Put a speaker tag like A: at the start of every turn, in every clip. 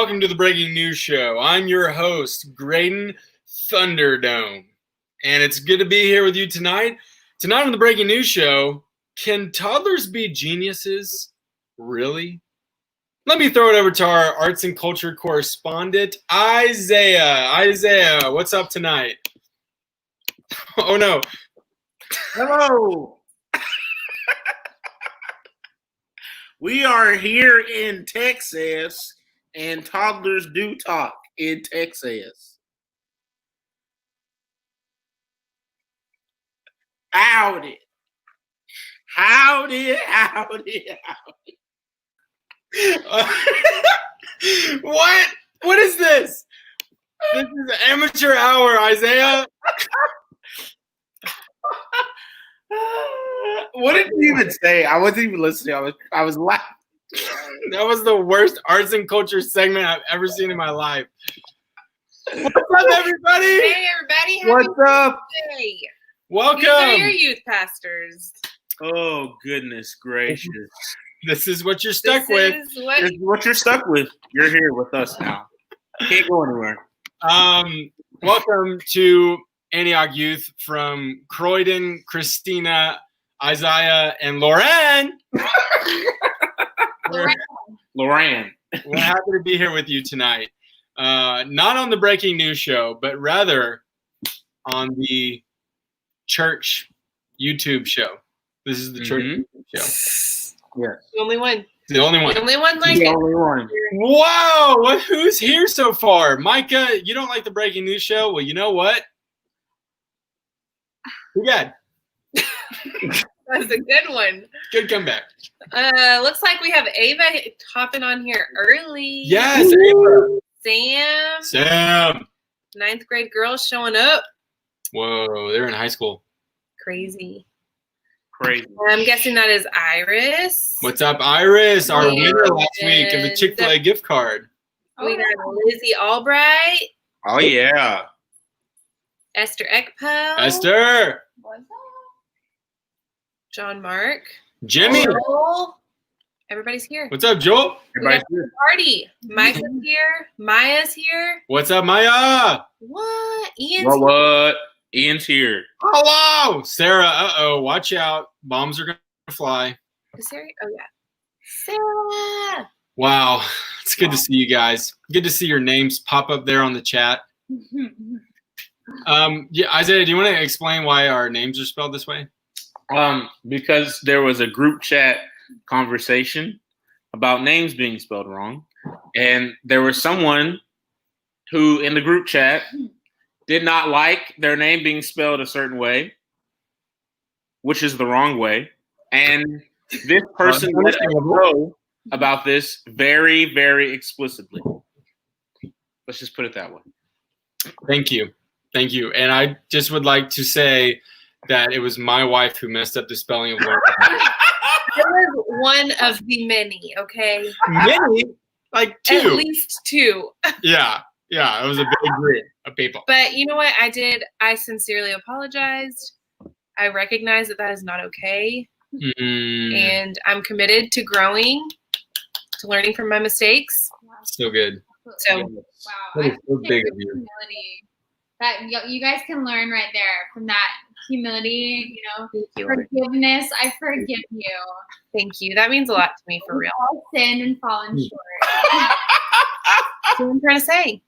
A: welcome to the Breaking News Show. I'm your host, Graydon Thunderdome, and it's good to be here with you tonight. Tonight on the Breaking News Show, can toddlers be geniuses? Really? Let me throw it over to our arts and culture correspondent, Isaiah. Isaiah, what's up tonight? Oh, no.
B: Hello. We are here in Texas, and toddlers do talk in Texas. Howdy. Howdy, howdy, howdy.
A: What? What is this? This is amateur hour, Isaiah.
B: What did you even say? I wasn't even listening. I was laughing.
A: That was the worst arts and culture segment I've ever seen in my life. What's up, everybody?
C: Hey, everybody. Happy
B: What's up?
C: Day.
A: Welcome.
C: These are your youth pastors.
B: Oh, goodness gracious.
A: This is what you're stuck
C: This
A: with.
C: is what
B: This is what you're stuck with. You're here with us now. Can't go anywhere.
A: Welcome to Antioch Youth from Croydon, Christina, Isaiah, and Lauren.
B: Lauren.
A: We're happy to be here with you tonight. Not on the Breaking News Show, but rather on the church YouTube show. This is the church YouTube show.
B: Yes.
C: the only one.
A: The only one.
C: The only one like
B: The
C: it.
B: only one.
A: Wow, who's here so far? Micah, you don't like the Breaking News Show? Well, you know what? Too bad.
C: That's a good one.
A: Good comeback.
C: Looks like we have Ava hopping on here early.
A: Yes, Ava.
C: Sam.
A: Sam.
C: 9th grade girls showing up.
A: Whoa, they're in high school.
C: Crazy.
B: Crazy.
C: I'm guessing that is Iris.
A: What's up, Iris? Our
C: Yeah.
A: winner last week of the Chick-fil-A gift card.
C: We got Lizzie Albright.
B: Oh, yeah.
C: Esther Ekpo.
A: Esther.
C: What's up? John Mark.
A: Jimmy.
C: Joel. Everybody's here.
A: What's up, Joel?
B: Everybody's good.
C: Party. Micah's here. Maya's here.
A: What's up, Maya?
C: What? Ian's
B: What? Ian's here.
A: Hello. Sarah, watch out. Bombs are going to fly.
C: here. Is Sarah? Oh, yeah. Sarah.
A: Wow. It's good to see you guys. Good to see your names pop up there on the chat. Yeah, Isaiah, do you want to explain why our names are spelled this way?
B: Because there was a group chat conversation about names being spelled wrong, and there was someone who in the group chat did not like their name being spelled a certain way, which is the wrong way, and this person let us know about this very, very explicitly. Let's just put it that way.
A: Thank you. Thank you. And I just would like to say that it was my wife who messed up the spelling of Lauren.
C: It was one of the many, okay?
A: Many? Like two.
C: At least two.
A: Yeah. Yeah. It was a big group of people.
C: But you know what I did? I sincerely apologized. I recognize that is not okay. And I'm committed to growing, to learning from my mistakes.
A: So good.
C: So,
D: Wow,
A: That is so
D: think
A: big
D: the
A: of you.
D: humility that you guys can learn right there from that humility,
C: thank you.
D: forgiveness. I forgive you.
C: Thank you. That means a lot to me, for real.
D: We've all sinned and fallen short.
C: That's what I'm trying to say.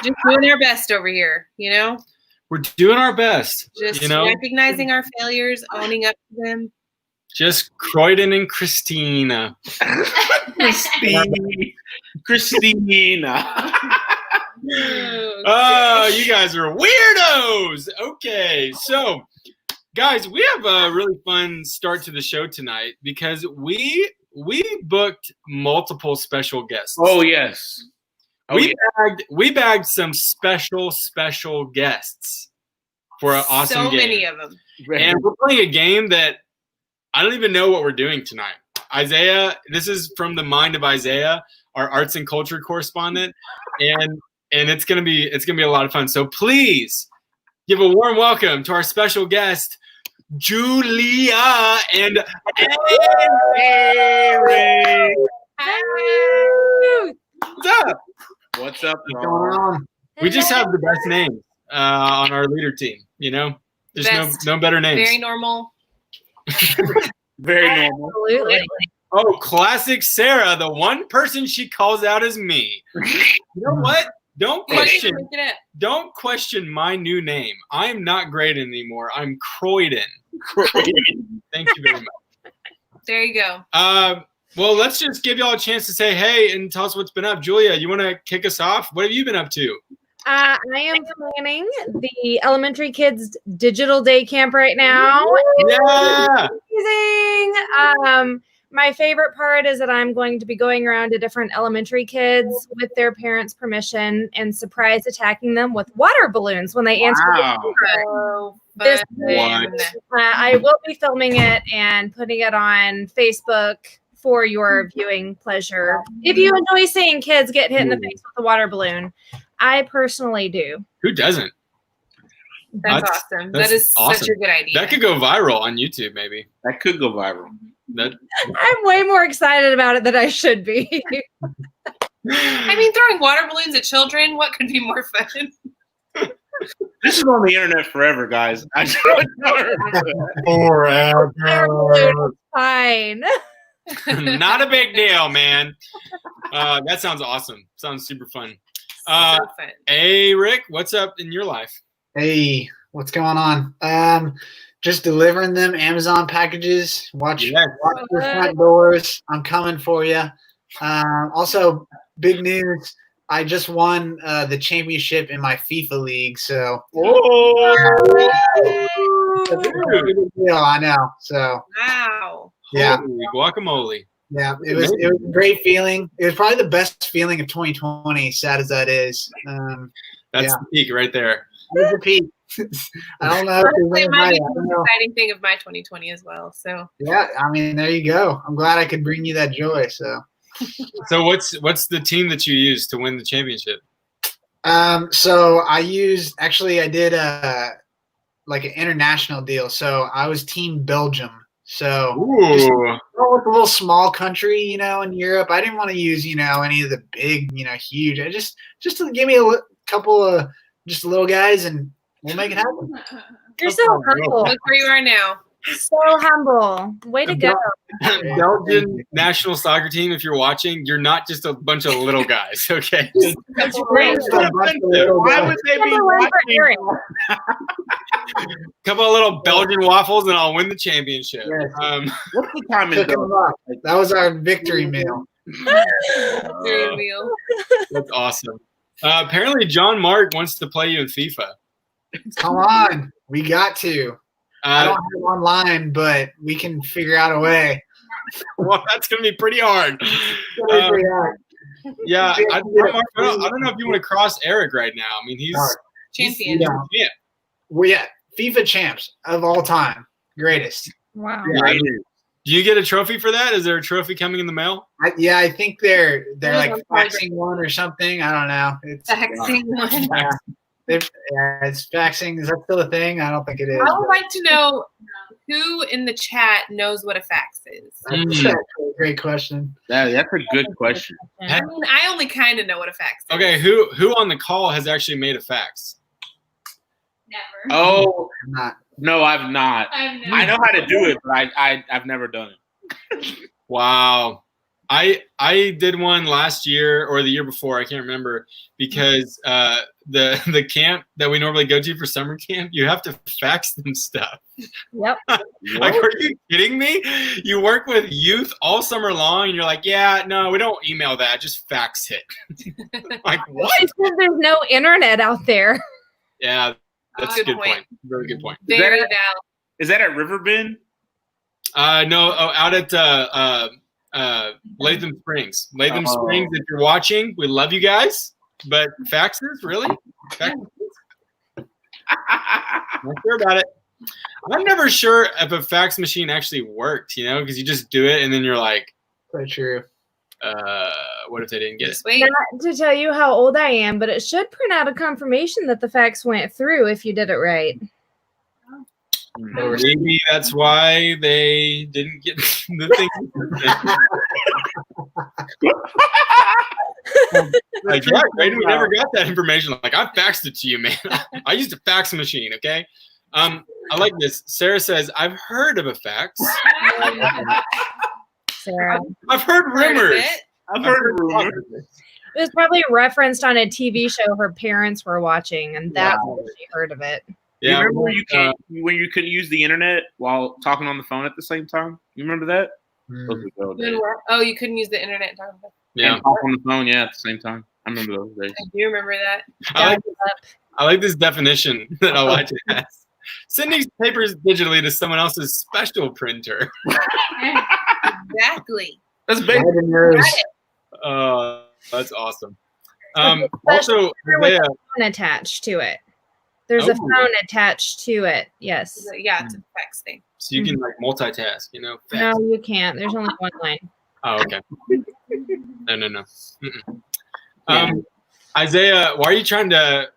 C: Just doing our best over here,
A: We're doing our best.
C: Just
A: you know,
C: recognizing our failures, owning up to them.
A: just Croydon and Christina.
B: Christina.
A: Oh, you guys are weirdos. Okay, so guys, we have a really fun start to the show tonight because we booked multiple special guests.
B: Oh, yes.
A: We bagged some special guests for an awesome
C: so
A: game.
C: many of them.
A: And we're playing a game that I don't even know what we're doing tonight. Isaiah, this is from the mind of Isaiah, our arts and culture correspondent, and it's gonna be a lot of fun. So please give a warm welcome to our special guest, Julia and Eric. What's up?
B: What's up,
E: What's
B: y'all?
E: going on?
A: We just have the best names on our leader team. You know, there's
C: Best.
A: no better names.
C: Very normal.
B: Very normal.
F: Absolutely.
A: Oh, classic Sarah. The one person she calls out is me. You know what? Don't question.
C: Look it up.
A: Don't question my new name. I'm not Graydon anymore. I'm Croydon. Thank you very much.
C: There you go.
A: Well, let's just give y'all a chance to say hey and tell us what's been up. Julia, you want to kick us off? What have you been up to?
F: I am planning the elementary kids digital day camp right now.
A: Yeah.
F: Amazing. My favorite part is that I'm going to be going around to different elementary kids with their parents' permission and surprise attacking them with water balloons when they answer the
B: Wow.
F: phone.
C: So
F: This
C: fun.
F: I will be filming it and putting it on Facebook for your viewing pleasure. If you enjoy seeing kids get hit in the face with a water balloon, I personally do.
A: Who doesn't?
C: That's awesome.
A: that's
C: That is such
A: awesome.
C: a good idea.
A: That could go viral on YouTube, maybe.
B: That could go viral.
A: That.
F: I'm way more excited about it than I should be.
C: I mean, throwing water balloons at children, what could be more fun?
B: This is on the internet forever, guys.
A: Forever.
F: Fine.
A: Not a big deal, man. That sounds awesome. Sounds super fun.
C: So fun.
A: Hey, Rick, what's up in your life?
E: Hey, what's going on? Just delivering them Amazon packages. Watch your front doors. I'm coming for you. Also, big news. I just won the championship in my FIFA league. So, it's a big deal, I know. So,
C: Wow.
E: yeah.
A: Holy guacamole.
E: Yeah, it was a great feeling. It was probably the best feeling of 2020, sad as that is.
A: That's the peak right there.
E: It was a peak. I don't know. If
C: Honestly, it might be
E: I
C: the
E: don't
C: most
E: know.
C: exciting thing of my 2020 as well. So
E: Yeah, I mean, there you go. I'm glad I could bring you that joy. So,
A: So what's the team that you used to win the championship?
E: so I did like an international deal. So I was Team Belgium. So just
A: Ooh.
E: with a little small country, in Europe, I didn't want to use, any of the big, huge. I just to give me a couple of just little guys, and we'll make it happen.
F: You're so humble.
C: look where you are now.
F: So humble. Way to go.
A: Belgian national soccer team, if you're watching, you're not just a bunch of little guys, okay?
E: That's great.
B: Why would they be
F: Number one for
B: watching?
F: Aaron.
A: Couple of little Belgian waffles, and I'll win the championship.
E: Yes.
B: What's the time in
E: Took 'em
B: Belgium?
E: up. That was our victory meal.
C: Very real.
A: That's awesome. Apparently, John Mark wants to play you in FIFA.
E: Come on, we got to. I don't have it online, but we can figure out a way.
A: Well, that's going to be pretty hard. Yeah, I don't know if you want to cross Eric right now. I mean, he's
C: Champion.
E: Yeah. Well, yeah, FIFA champs of all time, greatest.
F: Wow.
A: Yeah. Do you get a trophy for that? Is there a trophy coming in the mail?
E: I think they're like
C: Oh,
E: faxing one or something. I don't know. It's
C: Faxing one.
E: it's faxing. Is that still a thing? I don't think it is.
C: I would like to know who in the chat knows what a fax is.
E: That's actually a great question.
B: That's a good question.
C: I mean, I only kind of know what a fax is.
A: Okay, who on the call has actually made a fax?
D: Never.
B: Oh,
E: I'm not.
B: no, I've not.
D: I've never.
B: I know how to do it, but I've never done it.
A: Wow. I did one last year or the year before, I can't remember, because the camp that we normally go to for summer camp, you have to fax them stuff.
F: Yep.
A: Like, are you kidding me? You work with youth all summer long, and you're like, yeah, no, we don't email that, just fax it. Like, what?
F: It's because there's no internet out there.
A: Yeah, that's a
C: Good
A: good
C: point.
A: point. Very good point.
C: Very
B: that-
C: valid.
B: Is that at Riverbend?
A: No, out at Latham Springs. Latham
B: Oh.
A: Springs, if you're watching, we love you guys. But faxes, really? Faxes? Not sure about it. I'm never sure if a fax machine actually worked, because you just do it and then you're like,
E: So true.
A: what if they didn't get it?
C: Just wait.
F: Not to tell you how old I am, but it should print out a confirmation that the fax went through if you did it right.
A: Maybe that's why they didn't get the thing. Like, yeah, Graydon, we never got that information. Like, I faxed it to you, man. I used a fax machine, okay? I like this. Sarah says, I've heard of a fax.
F: Sarah.
A: I've heard rumors.
B: I've heard rumors.
F: It was probably referenced on a TV show her parents were watching, and that's when she heard of it.
B: You
A: Yeah,
B: remember when you couldn't use the internet while talking on the phone at the same time? You remember that? Those were good days.
C: Oh, you couldn't use the internet.
A: yeah.
B: And talk on the phone, at the same time. I remember those days.
C: I do remember that.
A: I like this definition that Elijah has. Sending papers digitally to someone else's special printer.
C: Exactly.
B: That's big.
A: That's awesome.
F: Special
A: Also,
F: printer with a phone attached to it. There's a
A: Oh.
F: phone attached to it. Yes.
C: Yeah, it's a fax thing.
A: so you can like multitask,
F: No,
A: fax.
F: you can't. There's only one line.
A: Oh, okay. No. Mm-mm. Isaiah, why are you trying to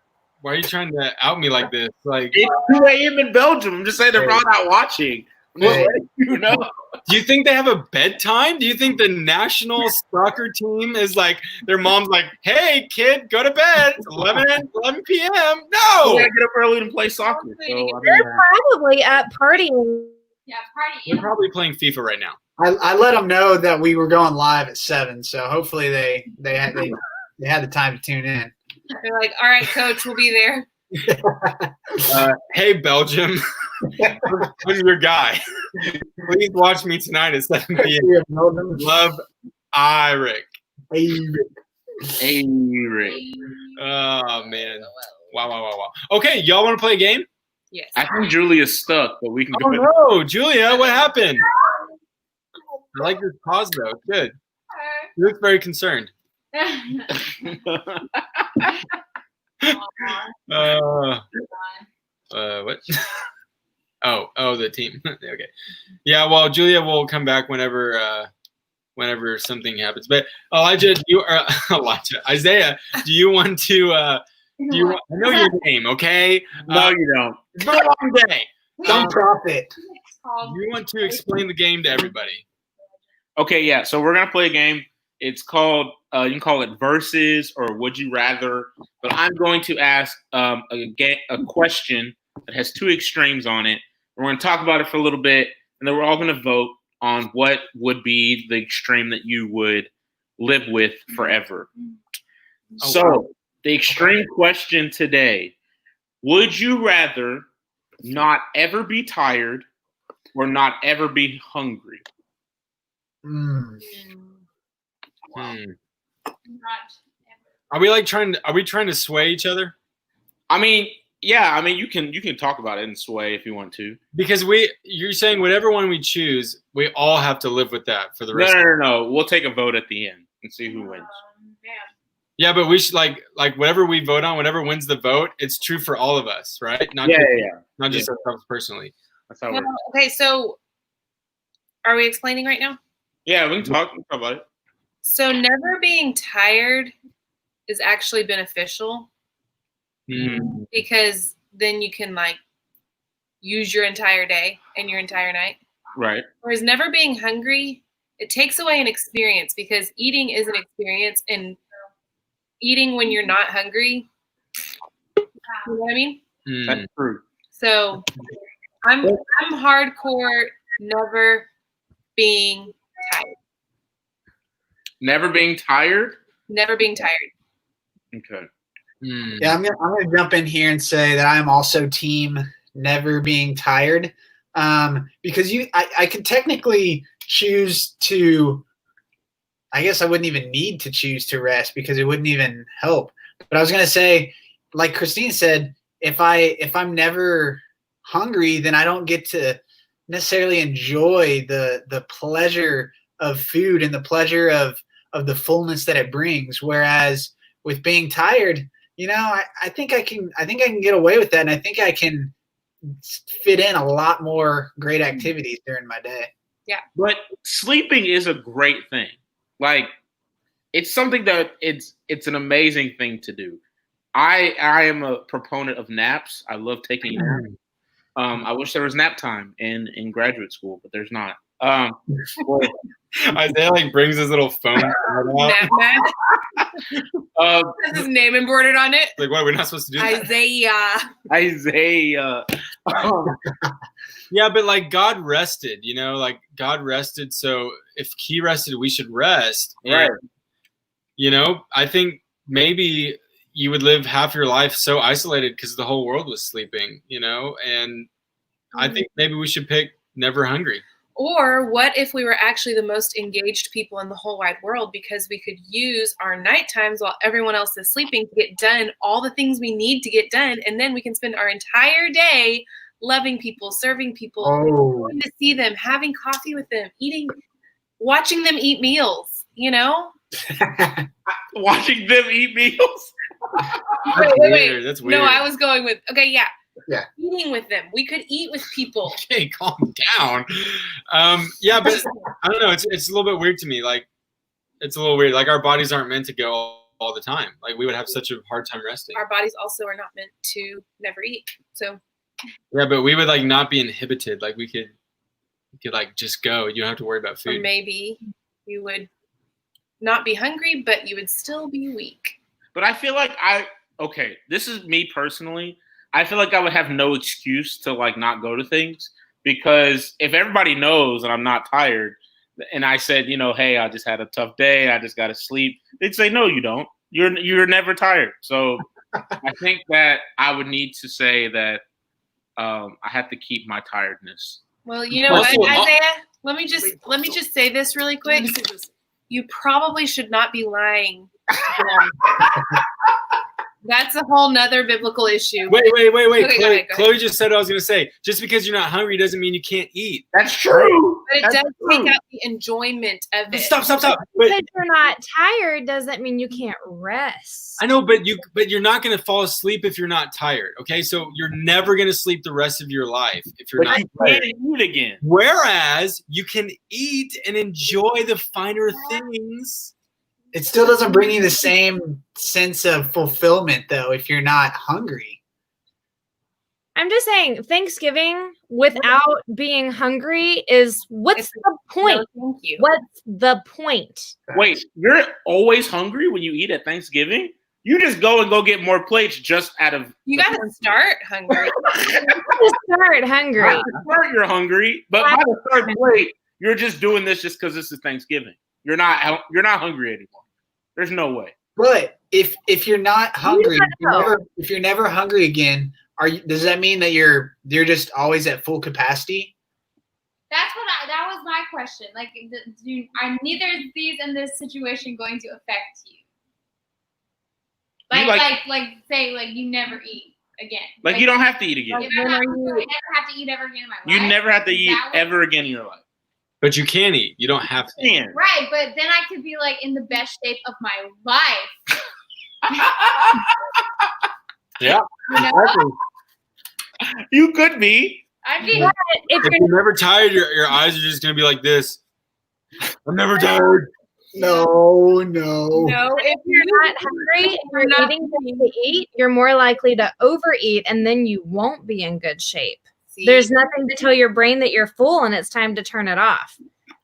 A: out me like this? Like,
B: It's 2 a.m. in Belgium. I'm just saying they're probably not watching. I'm just letting you know.
A: do you think they have a bedtime? Do you think the national soccer team is like, their mom's like, hey, kid, go to bed. It's 11 p.m.
B: You
A: No!
B: gotta get up early to play soccer. So, I mean,
F: They're probably at partying.
D: Yeah, party.
A: They're probably playing FIFA right now.
E: I let them know that we were going live at 7, so hopefully they had the time to tune in.
C: They're like, all right, coach, we'll be there.
A: Hey, Belgium, I'm your guy. Please watch me tonight at 7 p.m. Love, Eric.
B: hey, Rick.
A: Oh, man. Wow. Okay, y'all want to play a game?
C: Yes.
B: I think Julia's stuck, but we can
A: Oh,
B: go.
A: no. Julia, what happened? I like your pause, though. Good. You look very concerned. What? Oh, the team. Okay. Yeah, well, Julia will come back whenever something happens. But Isaiah, do you want to I know your name, okay?
B: No, you don't.
A: It's been a long day.
E: Some profit.
A: You want to explain the game to everybody.
B: Okay, yeah. So we're gonna play a game. It's called you can call it Versus or Would You Rather. But I'm going to ask a question that has two extremes on it. We're going to talk about it for a little bit, and then we're all going to vote on what would be the extreme that you would live with forever.
A: Oh,
B: So
A: wow.
B: the extreme question today: would you rather not ever be tired or not ever be hungry?
E: Mm.
A: Are we trying to sway each other?
B: I mean, yeah. I mean, you can talk about it and sway if you want to.
A: Because you're saying whatever one we choose, we all have to live with that for the rest.
B: No. We'll take a vote at the end and see who wins.
A: Yeah, but we should like whatever we vote on, whatever wins the vote, it's true for all of us, right? Not just ourselves personally.
B: That's how it works.
C: Okay, so are we explaining right now?
B: Yeah, we can talk about it.
C: So never being tired is actually beneficial because then you can like use your entire day and your entire night.
B: Right.
C: Whereas never being hungry, it takes away an experience because eating is an experience, and eating when you're not hungry, you know what I mean?
B: That's true.
C: So I'm hardcore never being tired.
B: Never being tired?
C: Never being tired.
B: Okay.
E: Yeah, I'm gonna jump in here and say that I am also team never being tired, because I could technically choose to. I guess I wouldn't even need to choose to rest because it wouldn't even help. But I was gonna say, like Christine said, if I'm never hungry, then I don't get to necessarily enjoy the pleasure of food and the pleasure of the fullness that it brings. Whereas with being tired, I think I can get away with that, and I think I can fit in a lot more great activities during my day.
C: Yeah.
B: But sleeping is a great thing. Like, it's something that it's an amazing thing to do. I am a proponent of naps. I love taking naps. I wish there was nap time in graduate school, but there's not. Boy,
A: Isaiah like brings his little phone out.
C: Has his name embroidered on it.
A: Like, what? We're not supposed to do that.
B: Isaiah.
A: Yeah, but like God rested, like God rested. So if he rested, we should rest.
B: Right.
A: And, I think maybe you would live half your life so isolated because the whole world was sleeping, and I think maybe we should pick never hungry.
C: Or what if we were actually the most engaged people in the whole wide world because we could use our night times while everyone else is sleeping to get done all the things we need to get done. And then we can spend our entire day loving people, serving people, going to see them, having coffee with them, watching them eat meals,
B: Watching them eat meals?
C: Wait.
A: That's weird.
C: No, I was going with,
E: Yeah.
C: Eating with them. We could eat with people.
A: Okay, calm down. Yeah, but I don't know. It's a little bit weird to me. Like, it's a little weird. Like, our bodies aren't meant to go all the time. Like, we would have such a hard time resting.
C: Our bodies also are not meant to never eat. So.
A: Yeah, but we would like not be inhibited. Like, we could like just go. You don't have to worry about food.
C: Or maybe you would not be hungry, but you would still be weak.
B: But I feel like this is me personally. I feel like I would have no excuse to like not go to things because if everybody knows and I'm not tired and I said, hey, I just had a tough day, I just got to sleep, they'd say, no, you don't. You're never tired. So I think that I would need to say that I have to keep my tiredness.
C: Well, you know what, Isaiah? Let me just say this really quick. You probably should not be lying. That's a whole nother biblical issue.
A: Wait.
C: Okay, go ahead.
A: Chloe just said what I was going to say. Just because you're not hungry doesn't mean you can't eat.
B: That's true.
C: But it does take out the enjoyment of it.
A: Stop.
F: Because you're not tired doesn't mean you can't rest.
A: I know, but you're not going to fall asleep if you're not tired. Okay, so you're never going to sleep the rest of your life if you're not tired.
B: Eat again.
A: Whereas you can eat and enjoy the finer things.
E: It still doesn't bring you the same sense of fulfillment, though, if you're not hungry.
F: I'm just saying, Thanksgiving without being hungry what's the point?
C: No, thank you.
F: What's the point?
B: Wait, you're always hungry when you eat at Thanksgiving? You just go get more plates just out of.
C: You got to start hungry.
F: Start hungry.
B: Start, you're hungry, but by the third plate, you're just doing this just because this is Thanksgiving. You're not hungry anymore. There's no way.
E: But if you're not hungry, if you're never hungry again, does that mean that you're just always at full capacity?
D: That was my question. Like, are neither of these in this situation going to affect you? Say you never eat again.
B: Like you don't have to eat again.
D: I never have to eat ever again in my life.
B: You never have to eat ever again in your life.
A: But you can eat. You don't have to.
D: Right, but then I could be like in the best shape of my life.
A: Yeah.
D: Exactly.
B: You could be.
D: I mean,
A: if you're never tired, your eyes are just gonna be like this. I'm never tired.
E: No.
C: No,
F: if you're not hungry and you're not eating to eat, you're more likely to overeat, and then you won't be in good shape. See? There's nothing to tell your brain that you're full and it's time to turn it off.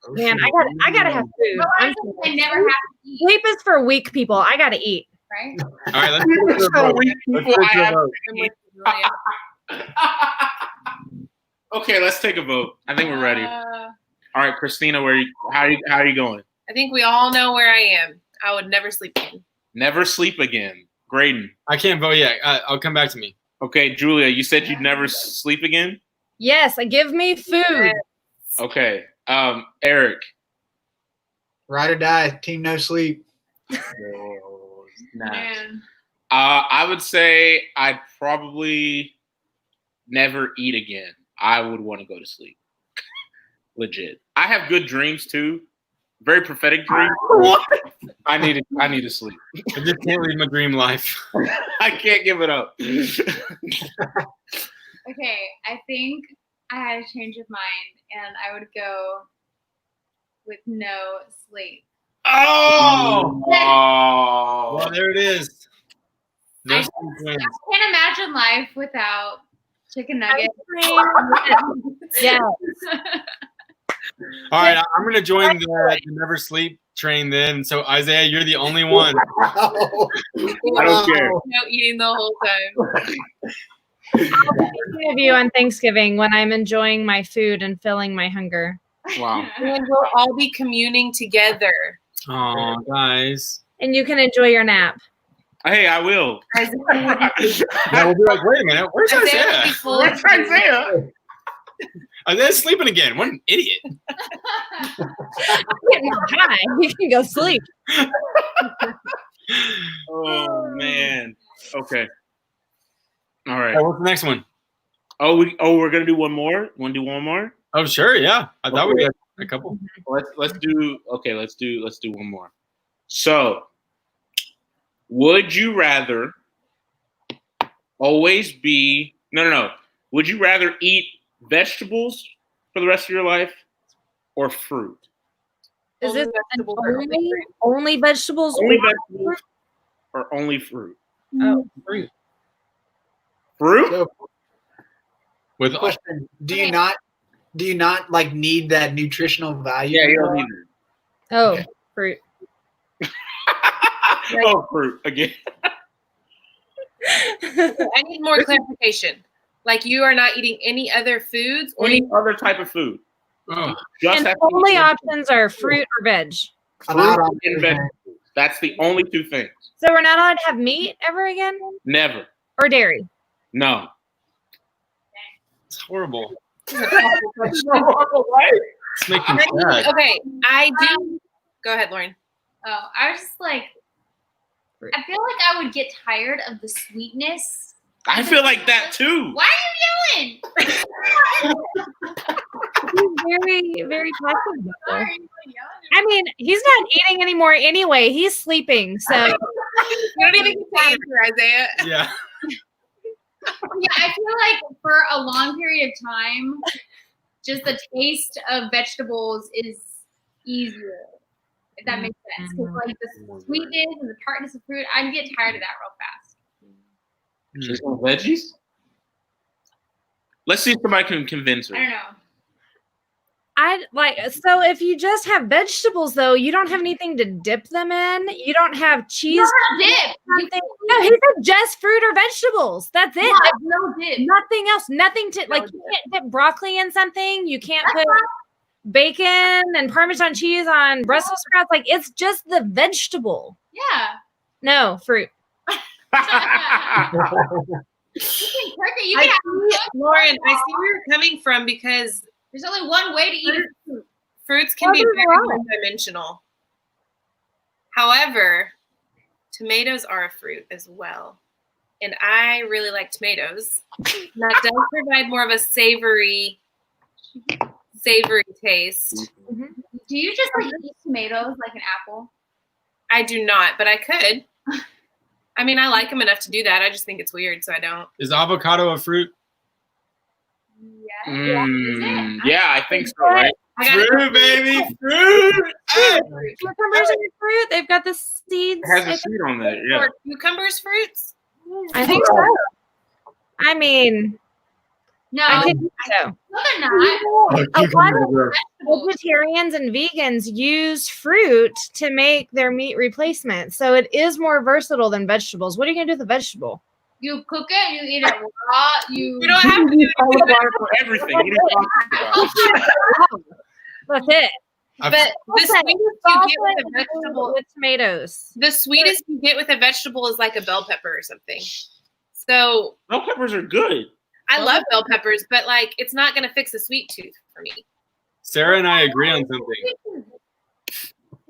F: Man, I gotta have food.
D: Well, I never have to eat.
F: Sleep is for weak people. I gotta eat.
D: Right?
A: All right, let's
B: Okay, let's take a vote. I think we're ready. All right, Christina, how are you going?
C: I think we all know where I am. I would never sleep again.
B: Never sleep again. Graydon.
A: I can't vote yet. I'll come back to me.
B: Okay, Julia, you said you'd never sleep again?
F: Yes, give me food. Yes.
B: Okay. Eric.
E: Ride or die, team no sleep.
B: Oh, man. I would say I'd probably never eat again. I would want to go to sleep. Legit. I have good dreams too. Very prophetic dreams.
A: What?
B: I need to sleep.
A: I just can't leave my dream life.
B: I can't give it up.
D: Okay, I think I had a change of mind and I would go with no sleep.
A: Oh! Well, there it is.
D: I can't imagine life without chicken nuggets.
F: Yeah.
A: All right, I'm going to join the never sleep train then. So, Isaiah, you're the only one.
E: Oh,
B: I don't care.
C: No eating the whole time.
F: I'll be thinking of you on Thanksgiving when I'm enjoying my food and filling my hunger.
B: Wow.
C: And we'll all be communing together.
A: Oh, guys.
F: And you can enjoy your nap.
B: Hey, I will.
C: Isaiah
A: Now we'll be like, wait a minute, where's
C: will be
A: Isaiah?
C: full of
B: Where's Isaiah?
A: Isaiah's sleeping again. What an idiot.
F: Hi, you can go sleep.
B: Oh man. Okay. All
A: All
B: right.
A: right, what's the next one?
B: We're gonna do one more. Want to do one more?
A: Oh, sure, yeah. I thought we had a couple.
B: Let's do one more. So, would you rather always be no? Would you rather eat vegetables for the rest of your life or fruit?
F: Is
C: Only
F: this
C: vegetables or only fruit?
F: only vegetables?
B: Only
F: or
B: vegetables or only fruit?
F: Oh,
A: Fruit.
B: Fruit?
E: so
A: With
E: question: Do you not like need that nutritional value?
B: Yeah, you don't need it.
F: oh, fruit.
B: Oh, fruit again.
C: I need more clarification. Like you are not eating any other foods or
B: Any other type of food.
A: oh,
B: Just
F: And
B: have to
F: only
B: eat
F: options are fruit or veg.
E: I'm out
B: fruit
E: on
B: and
E: everything.
B: vegetables. That's the only two things.
F: So we're not allowed to have meat ever again?
B: Never.
F: Or dairy?
B: No.
A: it's horrible.
B: Right?
A: It's making me sad.
C: Okay, I do. Go ahead, Lauren.
D: Oh, I was just like, I feel like I would get tired of the sweetness.
B: I feel like that too.
D: Why are you yelling?
F: He's very, very passionate about
D: Sorry,
F: this.
D: I'm yelling.
F: I mean, he's not eating anymore anyway. He's sleeping. So
C: You don't even get to answer, Isaiah.
A: Yeah.
D: Yeah, I feel like for a long period of time, just the taste of vegetables is easier. If that makes sense. Because like the sweetness and the tartness of fruit, I'd get tired of that real fast.
B: Just on veggies? Let's see if somebody can convince her.
D: I don't know.
F: I like so if you just have vegetables though, you don't have anything to dip them in. You don't have cheese.
D: No dip.
F: Something. No, he said just fruit or vegetables. That's it. Like,
D: No dip.
F: nothing else. Nothing to like.
C: dip.
F: You can't dip broccoli in something. You can't put bacon and Parmesan cheese on Brussels sprouts. Like it's just the vegetable.
D: Yeah.
F: No fruit.
D: You
C: I
D: can have
C: see, Lauren, I see where you're coming from because
D: There's only one way to eat it.
C: fruits can be
F: Well,
C: very
F: they're wrong.
C: one-dimensional. However, tomatoes are a fruit as well. And I really like tomatoes. That does provide more of a savory taste.
D: Do you just like eat tomatoes like an apple?
C: I do not, but I could. I mean, I like them enough to do that. I just think it's weird, so I don't.
A: Is avocado a fruit?
D: Yeah.
B: Yeah, I think so, right?
C: I got
A: Fruit, baby, fruit. Hey.
F: Cucumbers are fruit. They've got the seeds.
B: It has a seed on there. Yeah.
C: Are cucumbers fruits?
F: I think so. I mean,
D: No,
F: I think so.
D: no, they're not.
F: A lot of vegetarians and vegans use fruit to make their meat replacement. So it is more versatile than vegetables. What are you going to do with a vegetable?
D: You cook it, you eat it raw,
C: You don't have to do it.
B: Cauliflower for everything. What are you talking about?
F: That's it.
C: But the sweetest you get with a vegetable,
F: with tomatoes.
C: the sweetest you get with a vegetable is like a bell pepper or something. So
B: Bell peppers are good.
C: I love bell peppers, but like it's not going to fix a sweet tooth for me.
A: Sarah and I agree on something.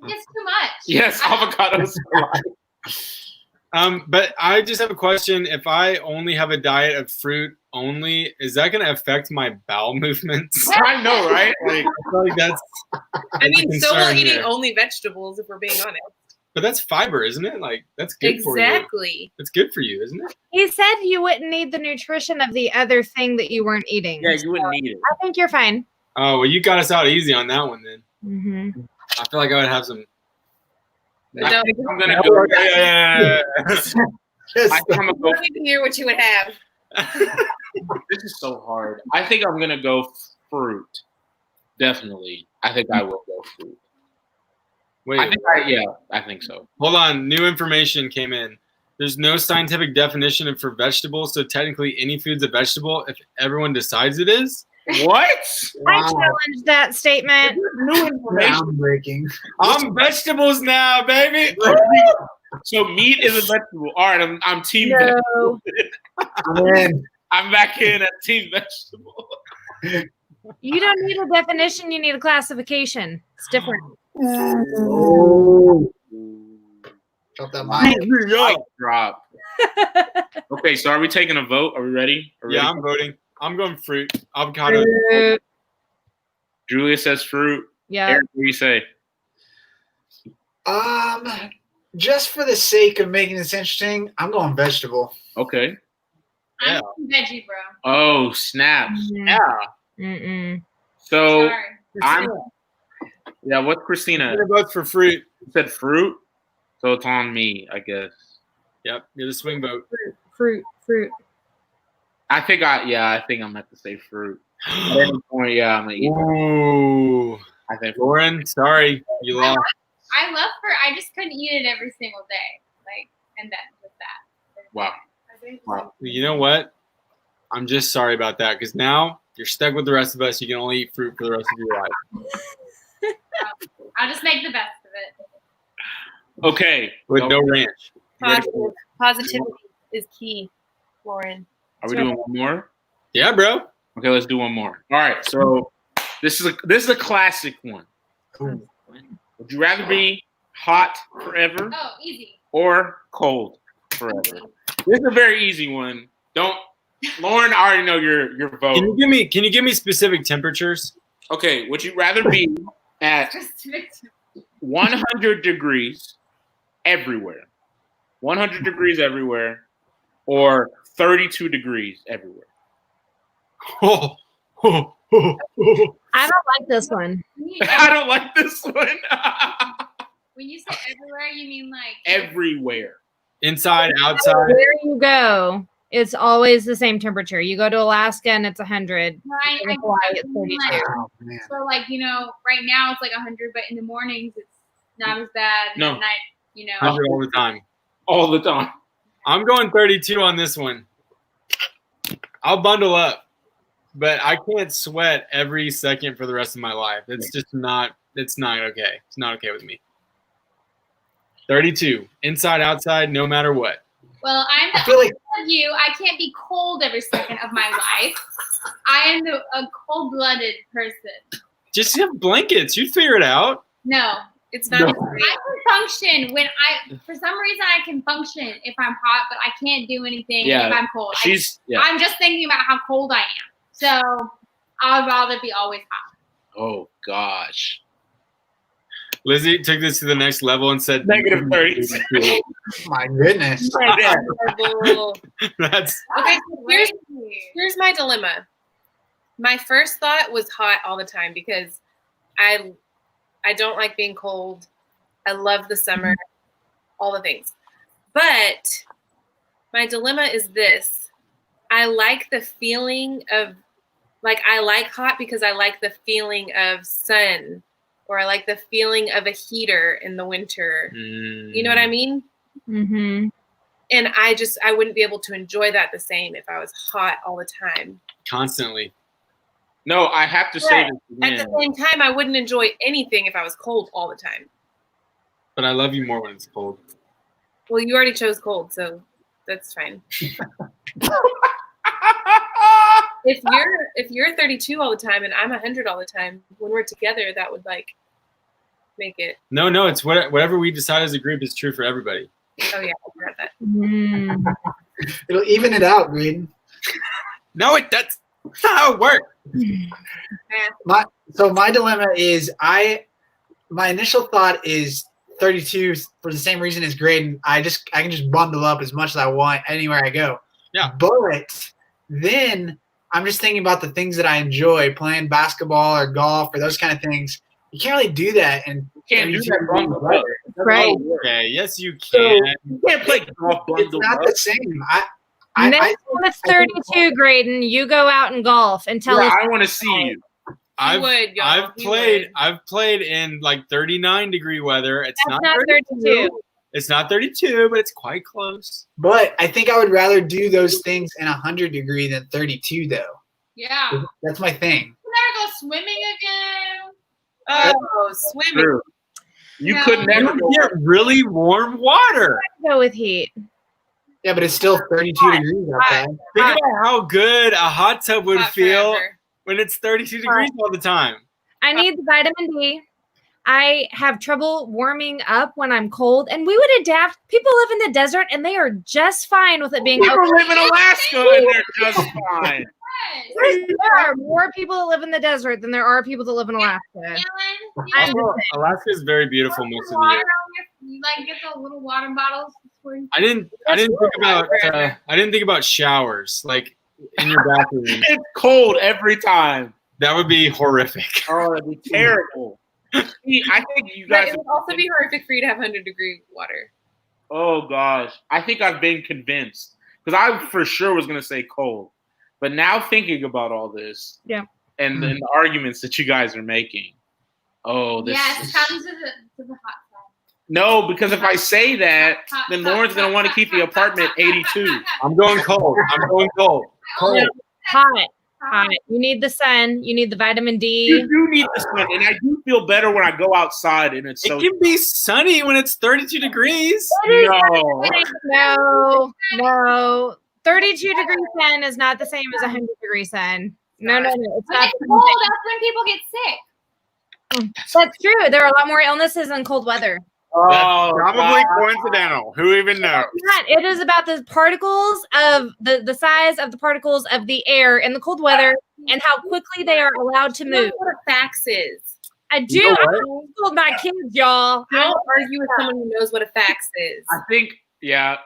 D: It's too much.
B: Yes, avocados.
A: But I just have a question. If I only have a diet of fruit only, is that going to affect my bowel movements?
B: I know, right? Like,
A: I feel like that's
C: I mean,
A: a
C: so we're
A: concern
C: eating
A: here.
C: only vegetables if we're being honest.
A: But that's fiber, isn't it? Like that's good for you.
C: Exactly.
A: It's good for you, isn't it?
F: He said you wouldn't need the nutrition of the other thing that you weren't eating.
B: yeah, you wouldn't need it.
F: I think you're fine.
A: Oh well, you got us out easy on that one then.
F: Mm-hmm.
A: I feel like I would have some.
B: I think I'm gonna go.
A: Yeah.
B: I think I'm gonna go.
C: I don't even hear what you would have.
B: This is so hard. I think I'm gonna go fruit. definitely. I think I will go fruit.
A: Wait,
B: I think so.
A: hold on. New information came in. There's no scientific definition for vegetables, so technically any food's a vegetable if everyone decides it is.
B: What?
F: I challenge that statement.
B: New information.
E: Groundbreaking.
A: I'm vegetables now, baby.
B: So meat is a vegetable. All right, I'm team vegetable.
E: Man.
B: I'm back in at team vegetable.
F: You don't need a definition. You need a classification. It's different.
E: Oh. Felt that mic.
B: Mic drop. Okay, so are we taking a vote? Are we ready?
A: Yeah, I'm voting. I'm going fruit. Avocado.
F: Fruit.
B: Julia says fruit.
F: Yeah.
B: Eric, what do you say?
E: Just for the sake of making this interesting, I'm going vegetable.
B: Okay.
D: I'm veggie, bro.
B: Oh, snaps.
F: Yeah.
B: Yeah. So
D: Sorry.
B: what's Christina?
A: I'm gonna vote for fruit.
B: You said fruit? So it's on me, I guess.
A: Yep, you're the swing vote.
F: Fruit.
B: I think I'm at to say fruit. At any point, I'm gonna eat it.
A: Ooh.
B: I think
A: Lauren, sorry, you lost.
D: I love fruit. I just couldn't eat it every single day. And then with that.
B: Wow.
A: You know what? I'm just sorry about that because now you're stuck with the rest of us. You can only eat fruit for the rest of your life.
D: I'll just make the best of it.
B: Okay.
A: With no ranch.
C: Positivity is key, Lauren.
B: Are we doing one more?
A: Yeah, bro.
B: Okay, let's do one more. All right. So this is a classic one.
E: Ooh.
B: Would you rather be hot forever
D: Oh, easy.
B: or cold forever? This is a very easy one. Lauren, I already know your vote.
A: Can you give me specific temperatures?
B: Okay, would you rather be at 100 degrees everywhere, 100 degrees everywhere, or 32 degrees everywhere?
F: I don't like this one.
B: I don't like this one.
D: When you say everywhere, you mean like
B: Everywhere.
A: Inside, outside.
F: Where you go, it's always the same temperature. You go to Alaska and it's 100.
D: Right,
F: In Hawaii, it's 32.
E: Oh, man.
D: So right now it's like 100, but in the mornings it's not as bad. And
B: No.
D: at night,
A: 100 all the time.
B: All the time.
A: I'm going 32 on this one. I'll bundle up, but I can't sweat every second for the rest of my life. It's just not. It's not okay. It's not okay with me. 32, inside, outside, no matter what.
D: Well, I'm
E: I feel like
D: of you. I can't be cold every second of my life. I am a cold-blooded person.
A: Just have blankets. You'd figure it out.
D: No,
C: It's not.
D: I can function for some reason I can function if I'm hot, but I can't do anything
B: Yeah,
D: if I'm cold.
B: Yeah.
D: I'm just thinking about how cold I am. So I'd rather be always hot.
B: Oh gosh.
A: Lizzie took this to the next level and said
B: Negative 30.
E: my goodness.
A: That's
C: Okay, so here's my dilemma. My first thought was hot all the time because I don't like being cold. I love the summer, all the things. But my dilemma is this. I like the feeling of, I like hot because I like the feeling of sun, or I like the feeling of a heater in the winter. You know what I mean?
F: Mm-hmm.
C: And I wouldn't be able to enjoy that the same if I was hot all the time.
A: constantly.
B: No, I have to say
C: At
B: this
C: the
B: again.
C: same time, I wouldn't enjoy anything if I was cold all the time.
A: But I love you more when it's cold.
C: Well, you already chose cold, so that's fine. If you're 32 all the time and I'm 100 all the time, when we're together, that would make it.
A: No, it's whatever we decide as a group is true for everybody.
C: Oh yeah, I forgot that.
F: Mm.
E: It'll even it out, Graydon.
A: No, that's not how it works.
E: My dilemma is my initial thought is 32 for the same reason as Graydon. I can just bundle up as much as I want anywhere I go.
A: Yeah.
E: But then I'm just thinking about the things that I enjoy, playing basketball or golf or those kind of things. You can't really do that and
B: Can't do that bundle up.
F: Right.
A: Okay, yes you can.
B: You can't play golf
E: It's
B: bundle
E: not
B: up.
E: the same.
F: Next one is 32, Graydon. You go out and golf and tell
B: Yeah,
F: us.
B: I want to see you.
C: would, y'all.
A: I've played in like 39-degree weather. It's
F: That's
A: not
F: not
A: 32. It's not 32, but it's quite close.
E: But I think I would rather do those things in 100-degree than 32, though.
D: Yeah.
E: That's my thing.
D: You never go swimming again.
C: Oh, swimming.
B: True. You
D: No.
B: could never
A: You
B: go.
A: get really warm water.
F: Go with heat.
E: Yeah, but it's still 32 degrees outside.
A: Think about how good a hot tub would
C: Hot
A: feel
C: forever.
A: when it's 32 degrees all the time.
F: I need the vitamin D. I have trouble warming up when I'm cold, and we would adapt. People live in the desert, and they are just fine with it being
B: People
F: open.
B: live in Alaska and they're just fine.
D: Yes.
F: There are more people that live in the desert than there are people that live in Alaska.
D: Alan,
F: I'm
D: you
A: Also, Alaska is very beautiful most of the
D: water
A: year.
D: on your, you like get those little water bottles.
A: I didn't think about showers like in your bathroom.
B: It's cold every time.
A: That would be horrific.
B: Oh, that'd be terrible. See, I think you
C: But
B: guys.
C: it would also be horrific for you to have 100-degree water.
B: Oh gosh, I think I've been convinced because I for sure was gonna say cold, but now thinking about all this,
F: Yeah.
B: and the arguments that you guys are making, this
D: Yes,
B: is-
D: come to the hot side.
B: no, because if I say that, then Lauren's gonna want to keep the apartment 82.
A: I'm going cold. Cold.
F: Hot. You need the sun. You need the vitamin D.
B: You do need the sun, and I do feel better when I go outside and it's so.
A: It can be sunny when it's 32 degrees.
B: No,
F: No. 32-degree sun is not the same as 100-degree sun. No. It's
D: When
F: not
D: it's
F: the same
D: cold,
F: thing.
D: that's when people get sick.
F: That's true. There are a lot more illnesses in cold weather.
B: oh,
A: Probably
B: God.
A: coincidental. Who even knows?
F: It is about the particles of the size of the particles of the air in the cold weather and how quickly they are allowed to
C: You know
F: move.
C: what a fax is.
F: I do.
A: know
F: I
A: what?
F: told my kids, y'all.
C: Don't argue with someone who knows what a fax is.
B: I think I'm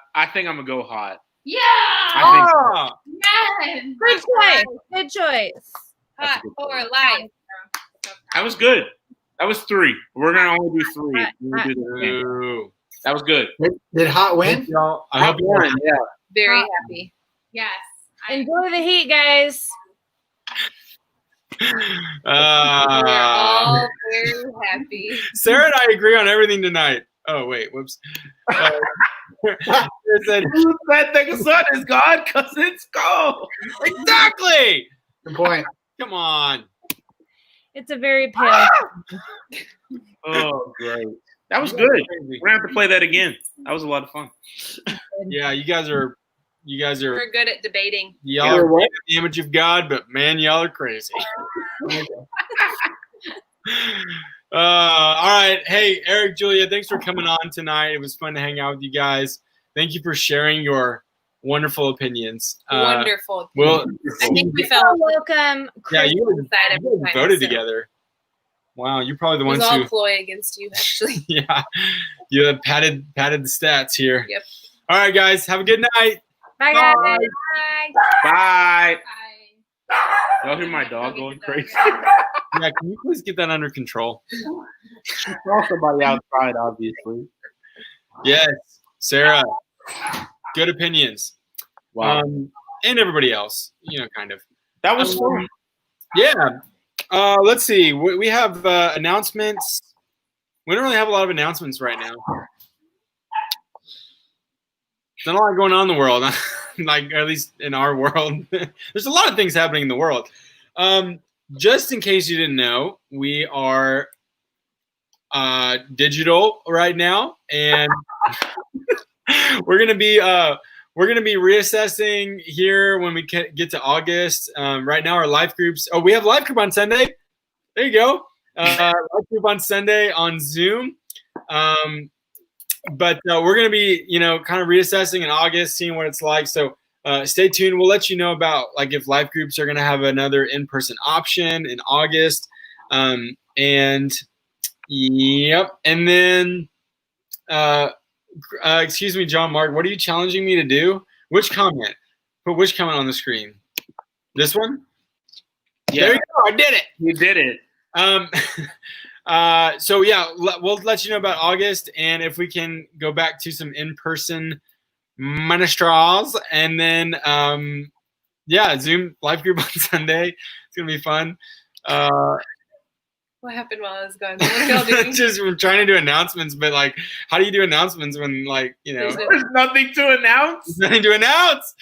B: gonna go hot.
D: Yeah.
B: I think
D: Yes.
F: Good choice. Good choice.
C: Hot for life.
B: that was good. That was 3. We're gonna only do 3. We're gonna do the same.
A: Ooh.
B: That was good.
E: Did Hot win?
A: Y'all, I hope you won.
B: Yeah.
C: Very happy.
D: Yes.
F: Enjoy the heat, guys.
C: We're all very happy.
A: Sarah and I agree on everything tonight. Oh, wait. Whoops. Sarah said,
B: Who said the sun is gone? Because it's cold.
A: exactly.
E: Good point.
A: Come on.
F: It's a very pale.
B: Oh, great. That was good. We're gonna have to play that again. That was a lot of fun.
A: Yeah, you guys are
C: We're good at debating.
A: y'all are right in the image of God, but man, y'all are crazy. All right. Hey, Eric, Julia, thanks for coming on tonight. It was fun to hang out with you guys. Thank you for sharing your wonderful opinions.
C: Wonderful.
A: Well,
C: I think we
F: You're
C: felt
F: welcome.
A: yeah, you
C: inside every
A: guys
C: time,
A: voted
C: so
A: together. Wow, you're probably the
C: It was
A: ones
C: all
A: who,
C: ploy against you, actually.
A: yeah, you have padded the stats here.
C: Yep.
A: All right, guys, have a good night.
F: Bye, guys.
C: Bye.
B: Bye.
D: Bye.
B: Y'all hear my dog going crazy?
A: Yeah, can you please get that under control?
B: She saw somebody outside, obviously.
A: Yes, Sarah, good opinions.
B: Wow.
A: And everybody else, kind of.
B: That was fun.
A: Yeah. Let's see. We have announcements. We don't really have a lot of announcements right now. There's not a lot going on in the world, like at least in our world. There's a lot of things happening in the world. Just in case you didn't know, we are digital right now, and we're gonna be reassessing here when we get to August. Right now, our life groups. Oh, we have a life group on Sunday. There you go. Life group on Sunday on Zoom. But we're going to be, kind of reassessing in August, seeing what it's like. So stay tuned. We'll let you know about if life groups are going to have another in-person option in August. And yep. And then, excuse me, John Mark, what are you challenging me to do? Which comment? Put which comment on the screen? This one?
B: Yeah.
A: There you go. I did it.
B: You did it.
A: So yeah, we'll let you know about August, and if we can go back to some in-person ministries, and then Zoom live group on Sunday. It's gonna be fun.
C: What happened while I was gone? What y'all doing?
A: Just we're trying to do announcements, but like, how do you do announcements when like
C: There's
B: There's nothing to announce.
A: there's nothing to announce?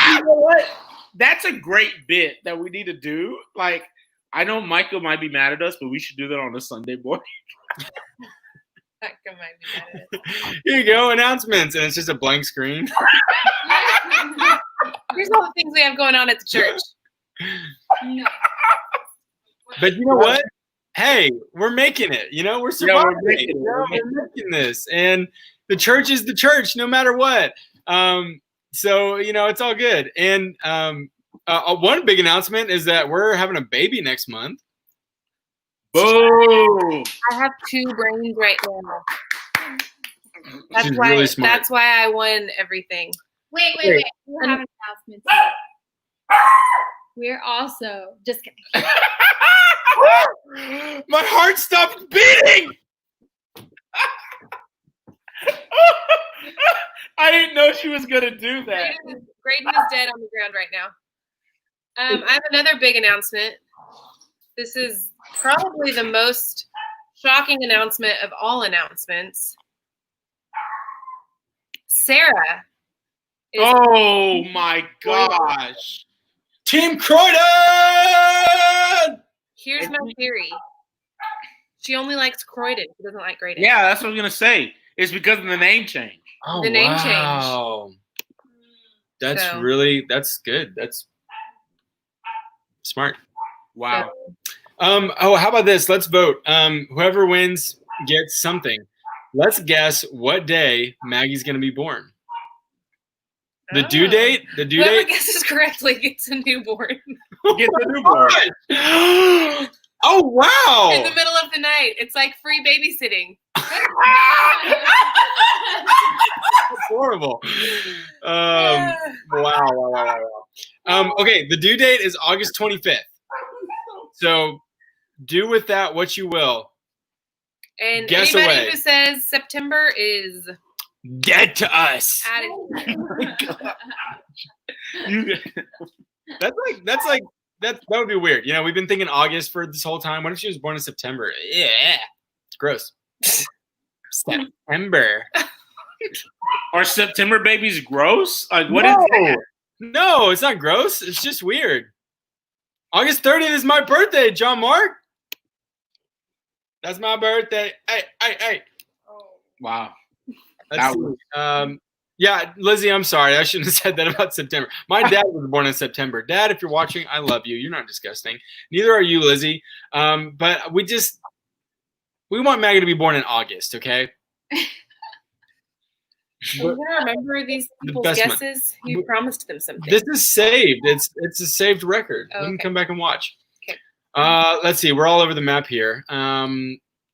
B: You know what? That's a great bit that we need to do. Like, I know Michael might be mad at us, but we should do that on a Sunday morning.
C: Might be mad at it.
A: Here you go, announcements, and it's just a blank screen.
C: Here's all the things we have going on at the church.
D: No.
A: But you know what? Hey, we're making it. You know, we're surviving.
B: we're making it.
A: We're making this, and the church is the church, no matter what. So you know, it's all good. And one big announcement is that we're having a baby next month.
B: Boom!
C: I have 2 brains right now. That's
A: She's
C: why.
A: really smart.
C: That's why I won everything.
D: Wait. We have an announcement too. We're also just kidding.
A: My heart stopped beating.
B: I didn't know she was gonna do that.
C: Graydon is dead on the ground right now. I have another big announcement. This is probably the most shocking announcement of all announcements. Sarah is
B: Oh my gosh!
A: Team Croydon.
C: Here's my theory. She only likes Croydon. She doesn't like Graydon.
B: Yeah, that's what I was gonna say. It's because of the name change.
A: Oh,
C: The name
A: wow. That's
C: So-
A: that's good. That's smart.
B: Wow.
A: Oh, how about this? Let's vote. Whoever wins gets something. Let's guess what day Maggie's gonna be born. The due date. The due
C: Whoever
A: date.
C: guesses correctly gets a newborn
B: Get the newborn.
A: Oh wow!
C: in the middle of the night. It's like free babysitting.
A: That's horrible. Wow. Okay, the due date is August 25th. So do with that what you will.
C: And
A: Guess
C: anybody
A: away.
C: who says September is
A: Dead to us.
C: added.
A: That would be weird. You know, we've been thinking August for this whole time. What if she was born in September? Yeah. Gross. September.
B: Are September babies gross? Like, what is
A: No.
B: that?
A: No, it's not gross. It's just weird. August 30th is my birthday, John Mark. That's my birthday. Hey.
B: Wow.
A: Let's see. Yeah, Lizzie, I'm sorry. I shouldn't have said that about September. My dad was born in September. Dad, if you're watching, I love you. You're not disgusting. Neither are you, Lizzie. But we want Maggie to be born in August, okay?
C: You're gonna remember these people's
A: best
C: guesses. You promised them something.
A: This is saved. It's a saved record.
C: Oh,
A: You can
C: okay.
A: come back and watch.
C: Okay.
A: Let's see. We're all over the map here.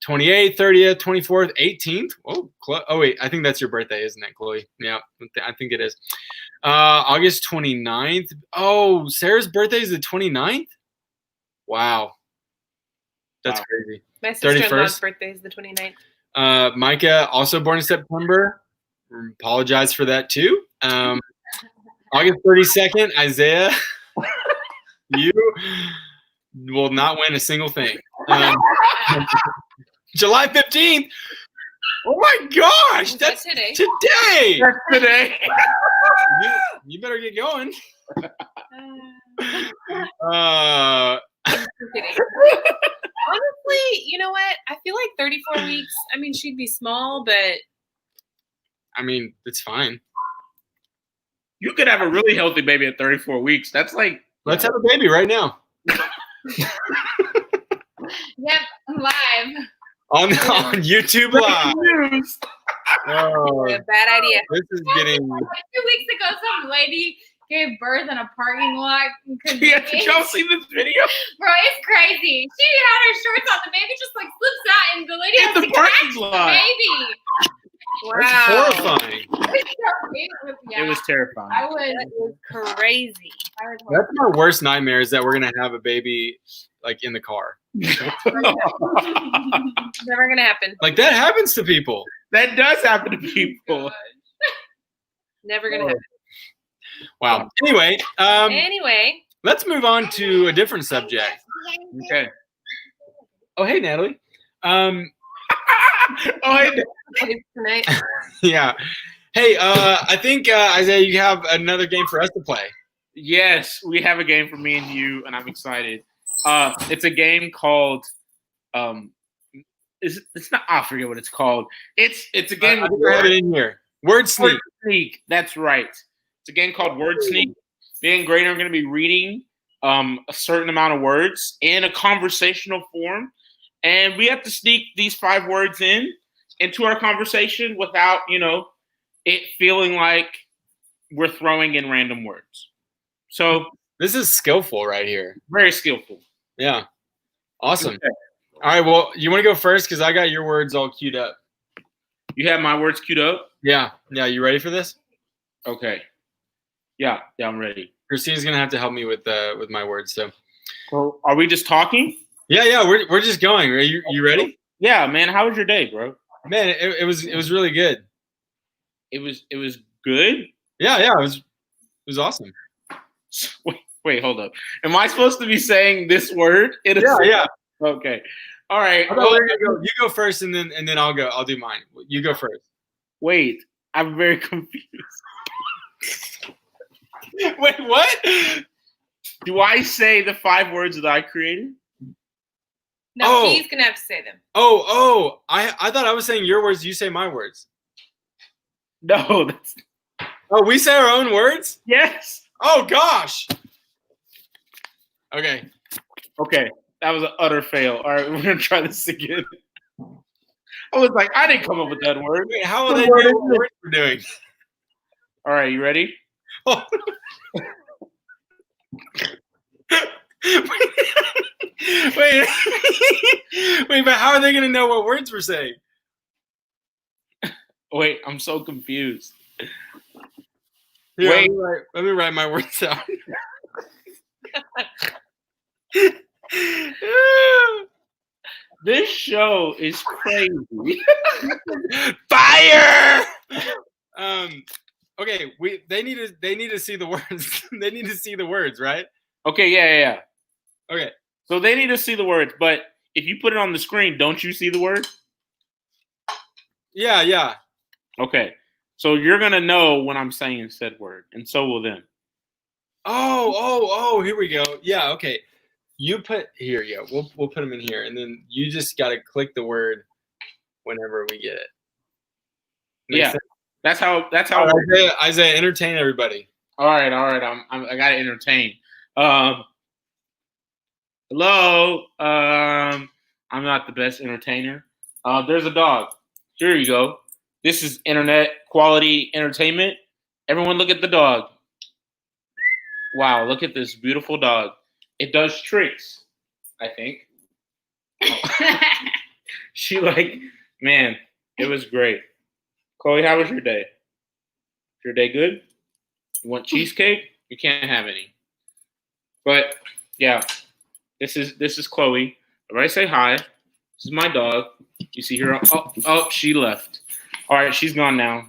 A: 28th, 30th, 24th, 18th. Oh, wait. I think that's your birthday, isn't it, Chloe? Yeah, I think it is. August 29th. Oh, Sarah's birthday is the 29th? Wow. That's
B: Wow.
A: crazy.
C: My sister-in-law's
A: 31st.
C: birthday is the 29th.
A: Micah, also born in September. Apologize for that, too. August 32nd, Isaiah. You will not win a single thing. July 15th. Oh my gosh, that's
C: today.
A: today.
B: That's today.
A: You better get going.
C: I'm kidding. Honestly, you know what? I feel like 34 weeks. I mean, she'd be small, but
A: I mean, it's fine.
B: You could have a really healthy baby at 34 weeks. That's like,
A: Let's have a baby right now.
D: Yep, live.
A: On YouTube Live.
B: news.
A: Oh,
C: a bad idea.
A: this is getting.
D: Like 2 weeks ago, some lady gave birth in a parking lot.
B: Yeah, did y'all see this video?
D: Bro, it's crazy. She had her shorts on. The baby just like slips out, and the lady
B: In
D: has
B: the
D: to
B: parking
D: catch the
B: lot.
D: baby.
A: That's
C: Wow.
A: horrifying.
B: It was terrifying.
D: I was
C: That is crazy.
A: That's my worst nightmare is that we're gonna have a baby like in the car.
C: Never gonna happen.
A: Like that happens to people.
B: That does happen to people.
C: Never gonna happen.
A: Wow. Anyway,
C: Anyway,
A: let's move on to a different subject.
B: Okay.
A: Oh, hey, Natalie.
B: Oh, hey.
C: Tonight.
A: Yeah. Hey, I think, Isaiah, you have another game for us to play.
B: Yes, we have a game for me and you, and I'm excited. It's a game called it's not, I forget what it's called. It's a game.
A: I think I have it in here. Word Sneak.
B: Word Sneak. That's right. It's a game called Word Sneak. Me and Graydon are going to be reading a certain amount of words in a conversational form, and we have to sneak these 5 words into our conversation without, it feeling like we're throwing in random words. So
A: this is skillful right here.
B: Very skillful.
A: Yeah. Awesome.
B: Okay.
A: All right. Well, you want to go first because I got your words all queued up.
B: You have my words queued up?
A: Yeah. Yeah. You ready for this?
B: Okay. Yeah, I'm ready.
A: Christina's gonna have to help me with my words. So,
B: are we just talking?
A: Yeah. We're just going. Are you ready?
B: Yeah, man. How was your day, bro?
A: Man, it was really good.
B: It was good.
A: Yeah. It was awesome.
B: Wait, hold up. Am I supposed to be saying this word?
A: Yeah.
B: Okay. All right.
A: You go first, and then I'll go. I'll do mine. You go first.
B: Wait, I'm very confused.
A: Wait, what?
B: Do I say the 5 words that I created?
C: No, he's gonna have to say them.
A: I thought I was saying your words. You say my words.
B: No.
A: We say our own words?
B: Yes.
A: Oh gosh. Okay.
B: That was an utter fail. All right, we're gonna try this again. I was like, I didn't come up with that word.
A: Wait, how will they know what words we're doing?
B: All right, you ready?
A: Oh. Wait, but how are they gonna know what words we're saying?
B: Wait, I'm so confused.
A: Here, wait, let me write my words out.
B: This show is crazy.
A: Fire! Okay, they need to see the words. They need to see the words, right?
B: Okay, yeah.
A: Okay.
B: So they need to see the words, but if you put it on the screen, don't you see the word?
A: Yeah. Okay.
B: So you're gonna know when I'm saying said word, and so will them.
A: Oh, here we go. Yeah, okay. You put here, yeah. We'll put them in here, and then you just gotta click the word whenever we get it.
B: Makes sense? That's how.
A: Isaiah, entertain everybody.
B: All right. I gotta entertain. Hello. I'm not the best entertainer. There's a dog. Here you go. This is internet quality entertainment. Everyone look at the dog. Wow, look at this beautiful dog. It does tricks, I think. Man, it was great. Chloe, how was your day? Your day good? You want cheesecake? You can't have any. But yeah, this is Chloe. Everybody say hi. This is my dog. You see her? Oh, she left. All right, she's gone now.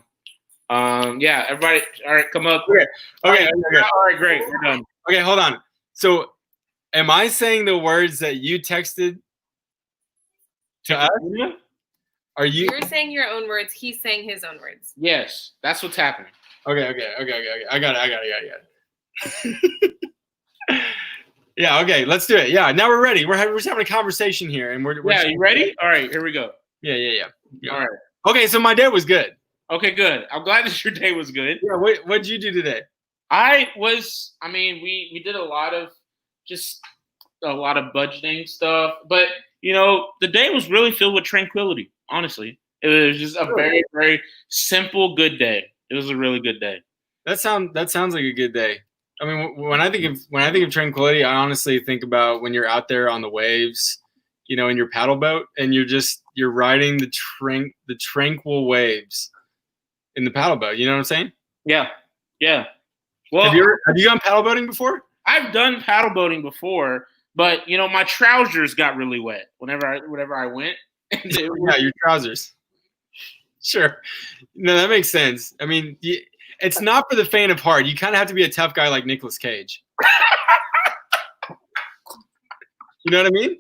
B: Yeah, everybody. All right, come up.
A: Okay.
B: All right, great. We're done.
A: Okay, hold on. So, am I saying the words that you texted to us? Are you?
C: You're saying your own words. He's saying his own words.
B: Yes, that's what's happening.
A: Okay. I got it. Yeah. Okay. Let's do it. Yeah. Now we're ready. We're just having a conversation here, and we're
B: you ready? All right. Here we go.
A: Yeah.
B: All right.
A: Okay. So my day was good.
B: Okay, good. I'm glad that your day was good.
A: Yeah. What'd you do today?
B: We did a lot of budgeting stuff, but the day was really filled with tranquility. Honestly, it was just a very, very simple, good day. It was a really good day.
A: That sounds like a good day. I mean, when I think of tranquility, I honestly think about when you're out there on the waves, in your paddle boat, and you're riding the tranquil waves in the paddle boat. You know what I'm saying?
B: Yeah. Well,
A: have you gone paddle boating before?
B: I've done paddle boating before, but my trousers got really wet whenever I went.
A: Yeah, your trousers. Sure. No, that makes sense. I mean, it's not for the faint of heart. You kind of have to be a tough guy like Nicolas Cage. You know what I mean?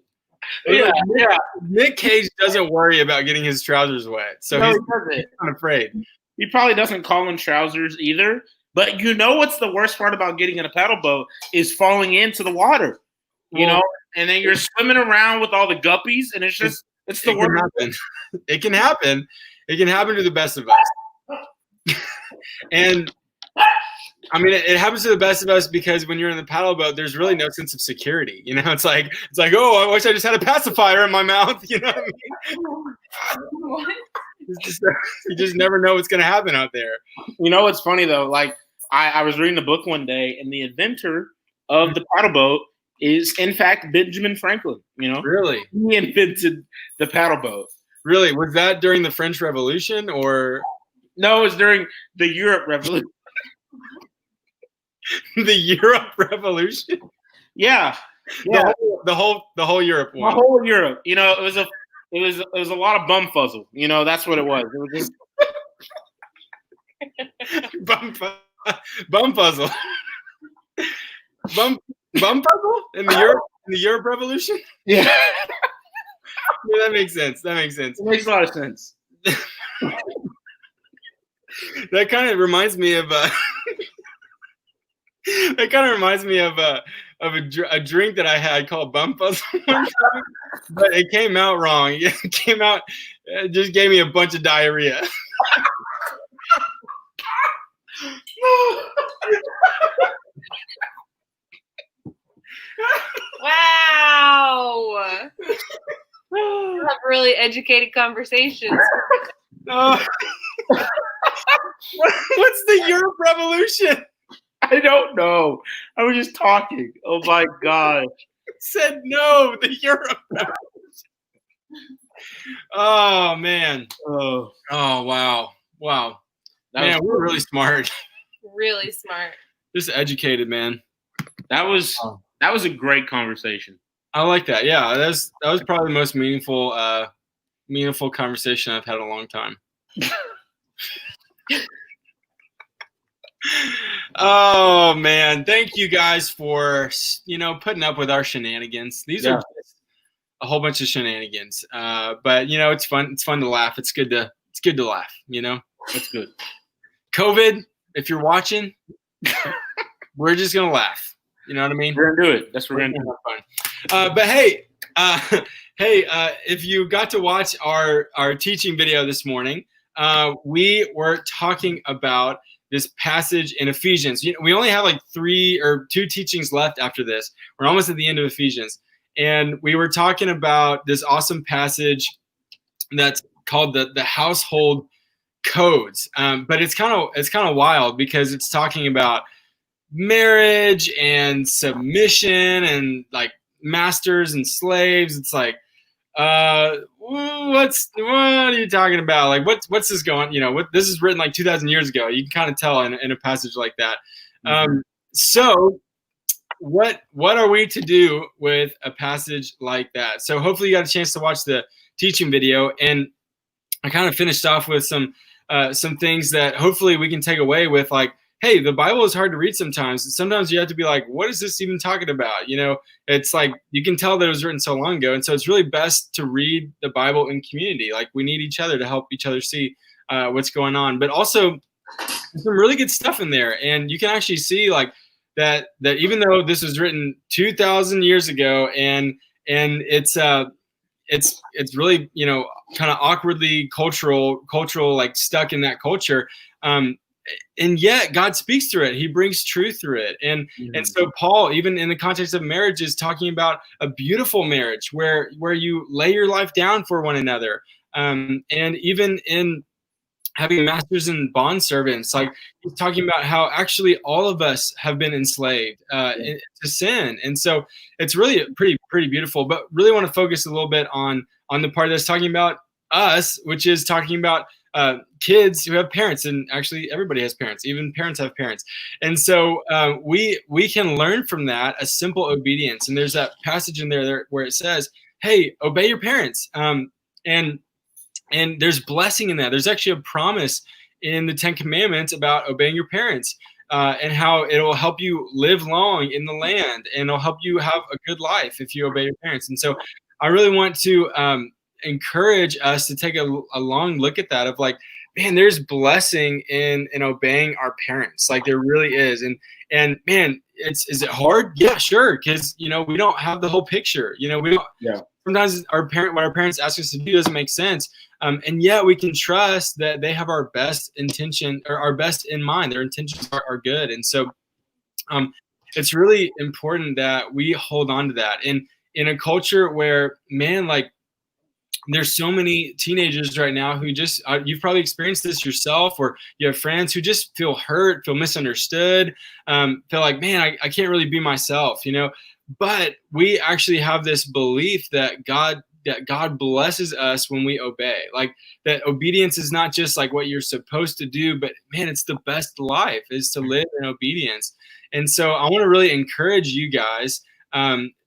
B: Yeah, yeah.
A: Nick Cage doesn't worry about getting his trousers wet, so
B: No,
A: he's
B: he doesn't.
A: not afraid.
B: He probably doesn't call them trousers either. But you know what's the worst part about getting in a paddle boat is falling into the water. You know, and then you're swimming around with all the guppies, and it's the worst.
A: It can happen. It can happen to the best of us. And I mean, it happens to the best of us because when you're in the paddle boat, there's really no sense of security. You know, it's like, oh, I wish I just had a pacifier in my mouth. You know what I mean? You just never know what's going to happen out there.
B: You know what's funny though? Like I was reading a book one day, and the inventor of the paddle boat is in fact Benjamin Franklin. You know,
A: really,
B: he invented the paddle boat.
A: Really, was that during the French Revolution or?
B: No, it was during the Europe Revolution.
A: The Europe Revolution.
B: Yeah.
A: The whole Europe one.
B: The whole Europe. You know, it was a lot of bumfuzzle. You know, that's what it was. It was just
A: Bumfuzzle. Bumfuzzle in the Europe Revolution.
B: Yeah.
A: Yeah, that makes sense.
B: It makes a lot of sense.
A: That kind of reminds me of a drink that I had called Bumfuzzle, but it came out wrong. It just gave me a bunch of diarrhea.
C: Wow. We have really educated conversations.
A: What's the Europe Revolution?
B: I don't know. I was just talking. Oh my God.
A: Said no, the Europe Revolution. Oh man. Oh wow. Man, we're really smart.
C: Really smart.
A: Just educated, man.
B: That was a great conversation.
A: I like that. Yeah, that was probably the most meaningful conversation I've had in a long time. Oh man, thank you guys for putting up with our shenanigans. These are just a whole bunch of shenanigans. But it's fun. It's fun to laugh. It's good to laugh.
B: That's good.
A: COVID, if you're watching, we're just gonna laugh. You know what I mean?
B: We're gonna do it. That's what we're gonna do.
A: Fun. But hey, if you got to watch our teaching video this morning, we were talking about this passage in Ephesians. We only have like 3 or 2 teachings left after this. We're almost at the end of Ephesians, and we were talking about this awesome passage that's called the household codes. But it's kind of wild because it's talking about marriage and submission and like masters and slaves. It's like, what are you talking about? Like, what's this going? This is written like 2,000 years ago. You can kind of tell in a passage like that. So what are we to do with a passage like that? So hopefully you got a chance to watch the teaching video, and I kind of finished off with some things that hopefully we can take away with, like, hey, the Bible is hard to read sometimes. Sometimes you have to be like, what is this even talking about? It's like you can tell that it was written so long ago. And so it's really best to read the Bible in community. Like, we need each other to help each other see what's going on. But also there's some really good stuff in there. And you can actually see like that even though this was written 2,000 years ago and it's really, kind of awkwardly cultural, like stuck in that culture. And yet God speaks through it. He brings truth through it. And so Paul, even in the context of marriage, is talking about a beautiful marriage where you lay your life down for one another. And even in having masters and bond servants, like he's talking about how actually all of us have been enslaved to sin. And so it's really pretty beautiful, but really want to focus a little bit on the part that's talking about us, which is talking about kids who have parents. And actually everybody has parents, even parents have parents. And so we can learn from that a simple obedience. And there's that passage in there where it says, hey, obey your parents. And there's blessing in that. There's actually a promise in the 10 Commandments about obeying your parents. and how it will help you live long in the land, and it'll help you have a good life if you obey your parents. And so I really want to encourage us to take a long look at that of like, man, there's blessing in obeying our parents. Like there really is. And man, is it hard? Yeah, sure. Because, we don't have the whole picture. We don't.
B: Yeah.
A: Sometimes what our parents ask us to do doesn't make sense. And yet we can trust that they have our best intention, or our best in mind. Their intentions are good. And so it's really important that we hold on to that. And in a culture where, man, like, there's so many teenagers right now who just, you've probably experienced this yourself, or you have friends who just feel hurt, feel misunderstood, feel like, man, I can't really be myself, but we actually have this belief that God blesses us when we obey. Like that obedience is not just like what you're supposed to do, but man, it's the best life is to live in obedience. And so I want to really encourage you guys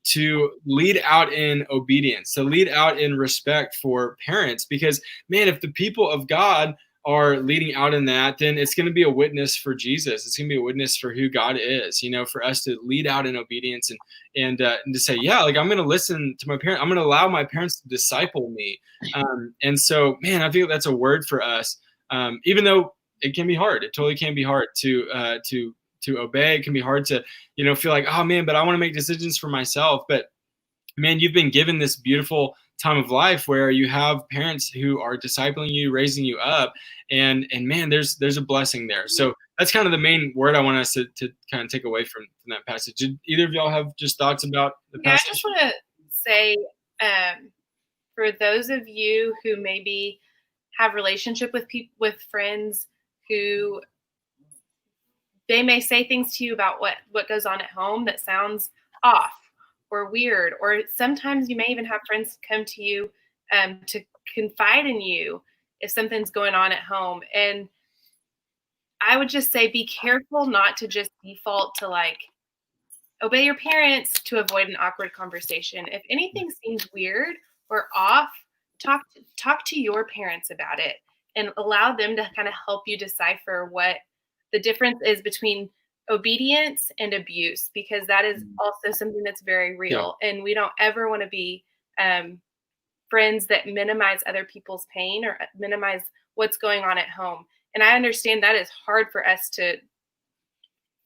A: to lead out in obedience, to lead out in respect for parents, because man, if the people of God are leading out in that, then it's going to be a witness for Jesus. It's going to be a witness for who God is, for us to lead out in obedience and to say, yeah, like I'm going to listen to my parents. I'm going to allow my parents to disciple me. And so, man, I feel that's a word for us, even though it can be hard. It totally can be hard to obey. It can be hard to, feel like, oh man, but I want to make decisions for myself. But man, you've been given this beautiful time of life where you have parents who are discipling you, raising you up, and man, there's a blessing there. So that's kind of the main word I want us to kind of take away from that passage. Did either of y'all have just thoughts about the passage?
C: I just want to say, for those of you who maybe have relationship with friends who they may say things to you about what goes on at home that sounds off or weird, or sometimes you may even have friends come to you to confide in you if something's going on at home. And I would just say, be careful not to just default to like obey your parents to avoid an awkward conversation. If anything seems weird or off, talk to your parents about it and allow them to kind of help you decipher what the difference is between obedience and abuse, because that is also something that's very real. Yeah. And we don't ever want to be friends that minimize other people's pain or minimize what's going on at home. And I understand that is hard for us to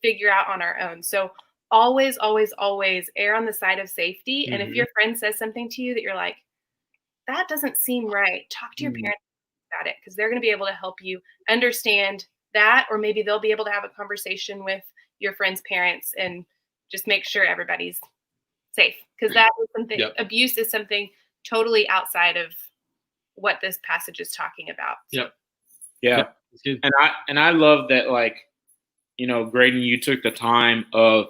C: figure out on our own. So always, always, always err on the side of safety. Mm-hmm. And if your friend says something to you that you're like, that doesn't seem right, talk to your parents about it, because they're going to be able to help you understand that, or maybe they'll be able to have a conversation with your friend's parents and just make sure everybody's safe, because that is something, abuse is something totally outside of what this passage is talking about.
B: Yeah. And I love that, like, Graydon, you took the time of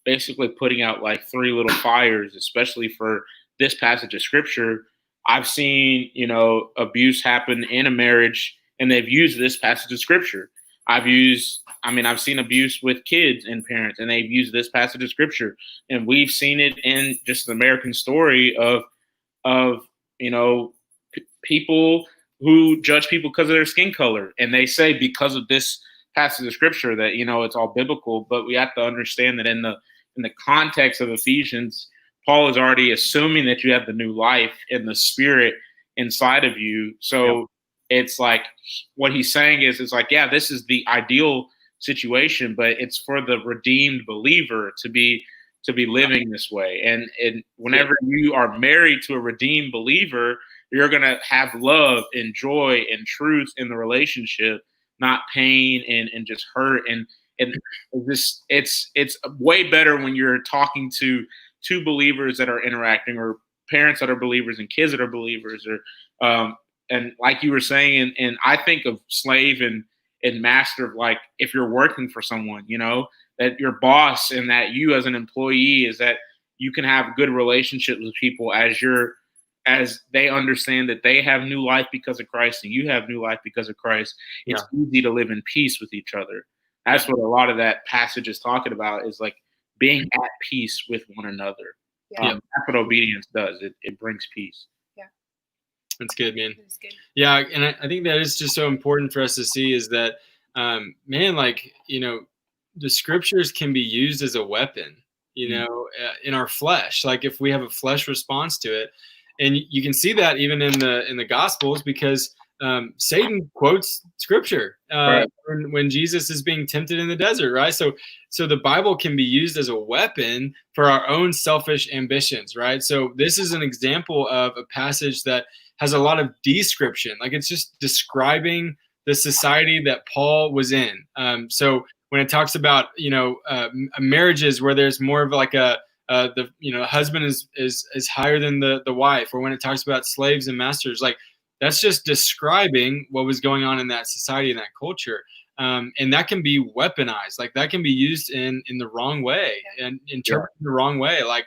B: basically putting out like 3 little fires, especially for this passage of scripture. I've seen, abuse happen in a marriage, and they've used this passage of scripture. I've seen abuse with kids and parents, and they've used this passage of scripture. And we've seen it in just the American story of people who judge people because of their skin color. And they say because of this passage of scripture that, it's all biblical. But we have to understand that in the context of Ephesians, Paul is already assuming that you have the new life in the Spirit inside of you. So it's like what he's saying is like, yeah, this is the ideal situation, but it's for the redeemed believer to be living this way. And whenever you are married to a redeemed believer, you're going to have love and joy and truth in the relationship, not pain and just hurt. And it's way better when you're talking to 2 believers that are interacting, or parents that are believers and kids that are believers, or and like you were saying, and I think of slave and master, of like, if you're working for someone, that your boss and that you as an employee is that you can have good relationships with people as they understand that they have new life because of Christ and you have new life because of Christ. It's easy to live in peace with each other. That's what a lot of that passage is talking about, is like being at peace with one another. That's what obedience does. It brings peace.
A: That's good, man. That's good. Yeah, and I think that is just so important for us to see, is that, man, like, the scriptures can be used as a weapon, in our flesh. Like if we have a flesh response to it, and you can see that even in the Gospels, because Satan quotes scripture
B: Right.
A: when Jesus is being tempted in the desert, right? So the Bible can be used as a weapon for our own selfish ambitions, right? So this is an example of a passage that has a lot of description. Like it's just describing the society that Paul was in. So when it talks about marriages where there's more of like the husband is higher than the wife, or when it talks about slaves and masters, like that's just describing what was going on in that society and that culture. And that can be weaponized. Like that can be used in the wrong way and interpreted the wrong way. Like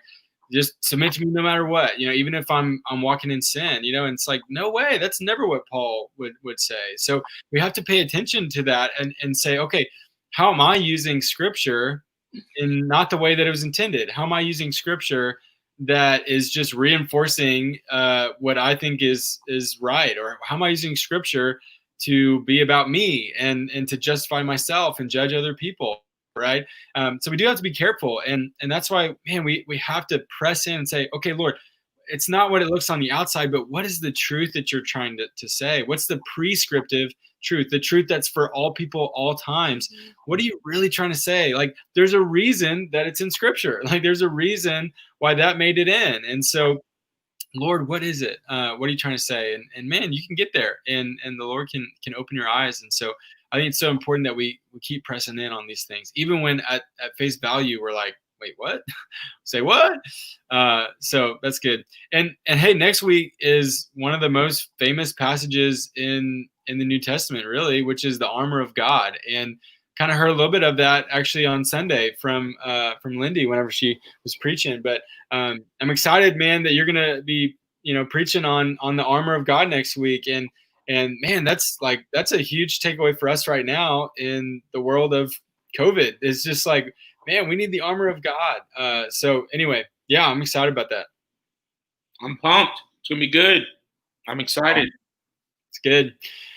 A: just submit to me no matter what, even if I'm walking in sin, and it's like, no way, that's never what Paul would say. So we have to pay attention to that and say, okay, how am I using scripture in not the way that it was intended? How am I using scripture that is just reinforcing what I think is right? Or how am I using scripture to be about me and to justify myself and judge other people, right? So we do have to be careful. And that's why, man, we have to press in and say, okay, Lord, it's not what it looks on the outside, but what is the truth that you're trying to say? What's the prescriptive truth, the truth that's for all people, all times? What are you really trying to say? Like, there's a reason that it's in scripture. Like, there's a reason why that made it in. And so, Lord, what is it? What are you trying to say? And man, you can get there, and the Lord can open your eyes. And so I think it's so important that we keep pressing in on these things, even when at face value, we're like, wait, what? Say what? So that's good. And hey, next week is one of the most famous passages in the New Testament, really, which is the armor of God. And kind of heard a little bit of that actually on Sunday from Lindy whenever she was preaching. But I'm excited, man, that you're gonna be preaching on the armor of God next week. And man, that's a huge takeaway for us right now in the world of COVID. It's just like, man, we need the armor of God. So anyway, yeah, I'm excited about that.
B: I'm pumped. It's gonna be good. I'm excited.
A: It's good.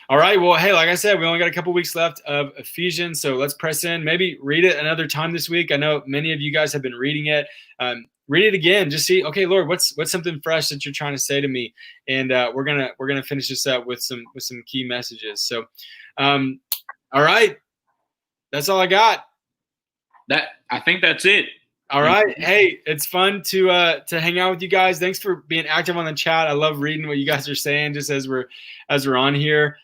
A: All right. Well, hey, like I said, we only got a couple weeks left of Ephesians, so let's press in. Maybe read it another time this week. I know many of you guys have been reading it. Read it again. Just see, okay, Lord, what's something fresh that you're trying to say to me? And we're gonna finish this up with some key messages. So, all right, that's all I got.
B: I think that's it.
A: All right. Hey, it's fun to hang out with you guys. Thanks for being active on the chat. I love reading what you guys are saying just as we're on here.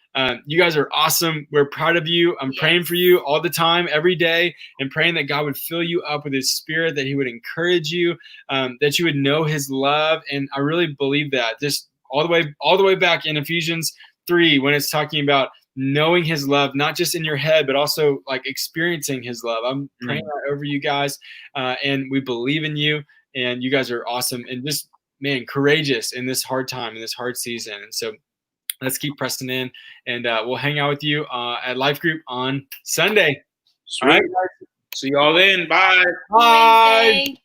A: You guys are awesome. We're proud of you. I'm praying for you all the time, every day, and praying that God would fill you up with his spirit, that he would encourage you, that you would know his love. And I really believe that, just all the way back in Ephesians 3, when it's talking about knowing his love, not just in your head, but also like experiencing his love. I'm praying that over you guys, and we believe in you, and you guys are awesome and just, man, courageous in this hard time, in this hard season. And so let's keep pressing in, and we'll hang out with you at Life Group on Sunday.
B: Sweet. All right. See y'all then. Bye.
A: Bye.